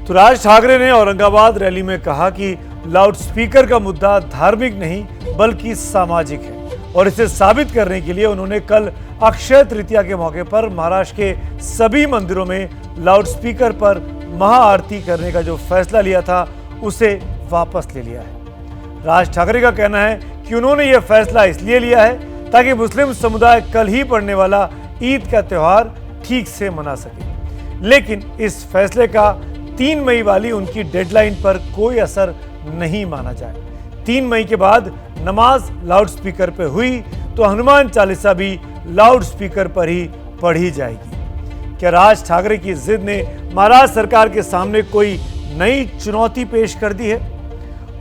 तो राज ठाकरे ने औरंगाबाद रैली में कहा कि लाउडस्पीकर का मुद्दा धार्मिक नहीं बल्कि सामाजिक है और इसे साबित करने के लिए उन्होंने कल अक्षय तृतीया के मौके पर महाराष्ट्र के सभी मंदिरों में लाउडस्पीकर पर महाआरती करने का जो फैसला लिया था उसे वापस ले लिया है। राज ठाकरे का कहना है कि उन्होंने यह फैसला इसलिए लिया है ताकि मुस्लिम समुदाय कल ही पड़ने वाला ईद का त्योहार ठीक से मना सके, लेकिन इस फैसले का 3 मई वाली उनकी डेडलाइन पर कोई असर नहीं माना जाए। 3 मई के बाद नमाज लाउडस्पीकर पर हुई तो हनुमान चालीसा भी लाउडस्पीकर पर ही पढ़ी जाएगी। क्या राज ठाकरे की जिद ने महाराष्ट्र सरकार के सामने कोई नई चुनौती पेश कर दी है?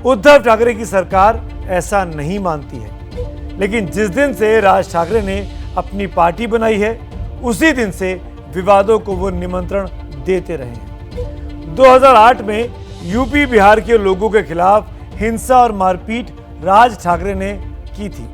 उद्धव ठाकरे की सरकार ऐसा नहीं मानती है, लेकिन जिस दिन से राज ठाकरे ने अपनी पार्टी बनाई है उसी दिन से विवादों को वो निमंत्रण देते रहे हैं। 2008 में यूपी बिहार के लोगों के खिलाफ हिंसा और मारपीट राज ठाकरे ने की थी।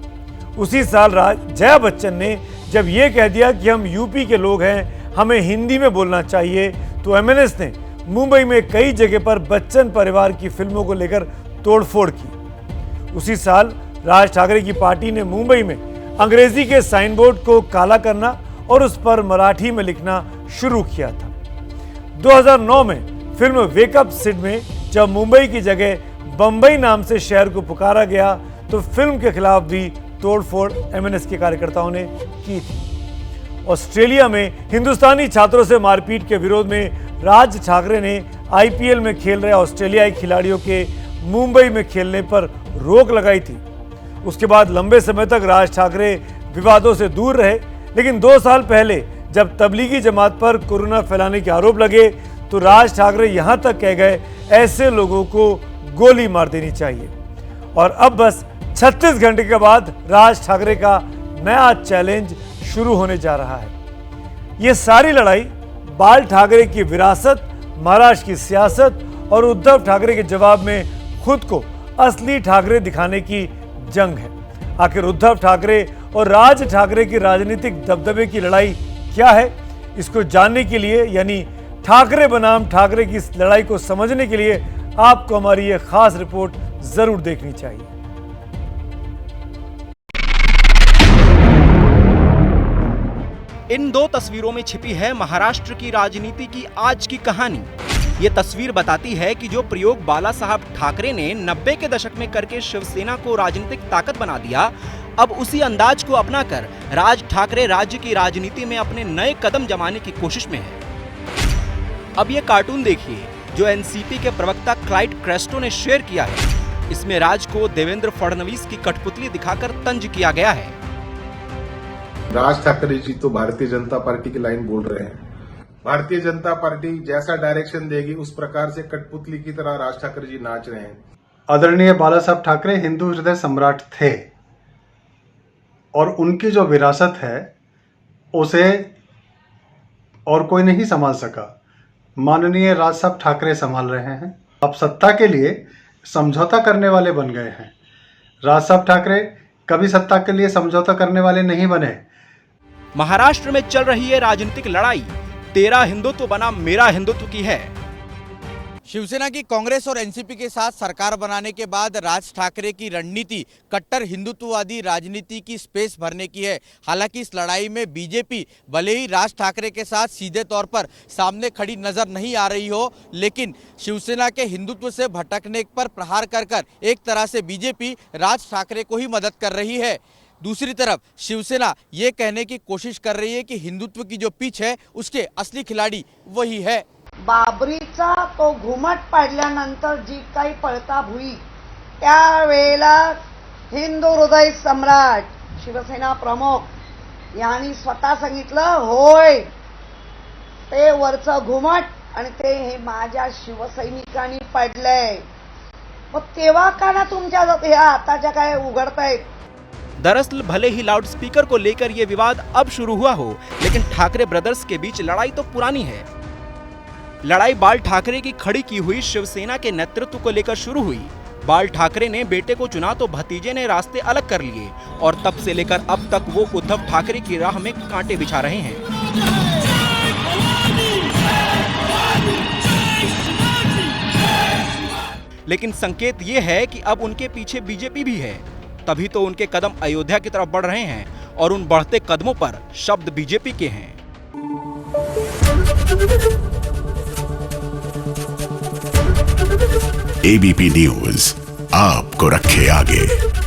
उसी साल जया बच्चन ने जब ये कह दिया कि हम यूपी के लोग हैं, हमें हिंदी में बोलना चाहिए, तो एमएनएस ने मुंबई में कई जगह पर बच्चन परिवार की फिल्मों को लेकर तोड़फोड़ की। उसी साल राज ठाकरे की पार्टी ने मुंबई में अंग्रेजी के साइन बोर्ड को काला करना और उस पर मराठी में लिखना शुरू किया था। 2009 में फिल्म वेकअप सिड में जब मुंबई की जगह बंबई नाम से शहर को पुकारा गया तो फिल्म के खिलाफ भी तोड़फोड़ एमएनएस के कार्यकर्ताओं ने की थी। ऑस्ट्रेलिया में हिंदुस्तानी छात्रों से मारपीट के विरोध में राज ठाकरे ने आईपीएल में खेल रहे ऑस्ट्रेलियाई खिलाड़ियों के मुंबई में खेलने पर रोक लगाई थी। उसके बाद लंबे समय तक राज ठाकरे विवादों से दूर रहे, लेकिन 2 साल पहले जब तबलीगी जमात पर कोरोना फैलाने के आरोप लगे तो राज ठाकरे यहां तक कह गए ऐसे लोगों को गोली मार देनी चाहिए। और अब बस 36 घंटे के बाद राज ठाकरे का नया चैलेंज शुरू होने जा रहा है। यह सारी लड़ाई बाल ठाकरे की विरासत, महाराष्ट्र की सियासत और उद्धव ठाकरे के जवाब में खुद को असली ठाकरे दिखाने की जंग है। आखिर उद्धव ठाकरे और राज ठाकरे की राजनीतिक दबदबे की लड़ाई क्या है? इसको जानने के लिए, यानी ठाकरे बनाम ठाकरे की इस लड़ाई को समझने के लिए आपको हमारी यह खास रिपोर्ट जरूर देखनी चाहिए। इन 2 तस्वीरों में छिपी है महाराष्ट्र की राजनीति की आज की कहानी। ये तस्वीर बताती है कि जो प्रयोग बाला साहब ठाकरे ने 90 के दशक में करके शिवसेना को राजनीतिक ताकत बना दिया, अब उसी अंदाज को अपनाकर राज ठाकरे राज्य की राजनीति में अपने नए कदम जमाने की कोशिश में है। अब ये कार्टून देखिए जो एनसीपी के प्रवक्ता क्लाइड क्रेस्टो ने शेयर किया है। इसमें राज को देवेंद्र फडणवीस की कठपुतली दिखाकर तंज किया गया है। राज ठाकरे जी तो भारतीय जनता पार्टी की लाइन बोल रहे हैं। भारतीय जनता पार्टी जैसा डायरेक्शन देगी उस प्रकार से कठपुतली की तरह राज ठाकरे जी नाच रहे हैं। आदरणीय बाला साहब ठाकरे हिंदू हृदय सम्राट थे और उनकी जो विरासत है उसे और कोई नहीं संभाल सका। माननीय राज साहब ठाकरे संभाल रहे हैं। अब सत्ता के लिए समझौता करने वाले बन गए हैं। राज साहब ठाकरे कभी सत्ता के लिए समझौता करने वाले नहीं बने। महाराष्ट्र में चल रही है राजनीतिक लड़ाई, तेरा हिंदुत्व बना मेरा हिंदुत्व की है। शिवसेना की कांग्रेस और एनसीपी के साथ सरकार बनाने के बाद राज ठाकरे की रणनीति कट्टर हिंदुत्ववादी राजनीति की स्पेस भरने की है। हालांकि इस लड़ाई में बीजेपी भले ही राज ठाकरे के साथ सीधे तौर पर सामने खड़ी नजर नहीं आ रही हो, लेकिन शिवसेना के हिंदुत्व से भटकने पर प्रहार कर कर एक तरह से बीजेपी राज ठाकरे को ही मदद कर रही है। दूसरी तरफ शिवसेना ये कहने की कोशिश कर रही है कि हिंदुत्व की जो पिच है उसके असली खिलाड़ी वही है। बाबरीचा तो घुमट पाडल्यानंतर जी काही पळताप हुई त्यावेळेला हिंदू हृदय सम्राट शिवसेना प्रमुख यांनी स्वतः सांगितलं होय ते वरचं घुमट आणि ते हे माझ्या शिवसैनिकांनी पाडलंय। मग तेव्हा का ना तुमच्या हे आताच्या काय उघडतायत। दरअसल भले ही लाउडस्पीकर को लेकर ये विवाद अब शुरू हुआ हो, लेकिन ठाकरे ब्रदर्स के बीच लड़ाई तो पुरानी है। लड़ाई बाल ठाकरे की खड़ी की हुई शिवसेना के नेतृत्व को लेकर शुरू हुई। बाल ठाकरे ने बेटे को चुना तो भतीजे ने रास्ते अलग कर लिए और तब से लेकर अब तक वो उद्धव ठाकरे की राह में कांटे बिछा रहे हैं। लेकिन संकेत ये है कि अब उनके पीछे बीजेपी भी है, तभी तो उनके कदम अयोध्या की तरफ बढ़ रहे हैं और उन बढ़ते कदमों पर शब्द बीजेपी के हैं। एबीपी न्यूज आपको रखे आगे।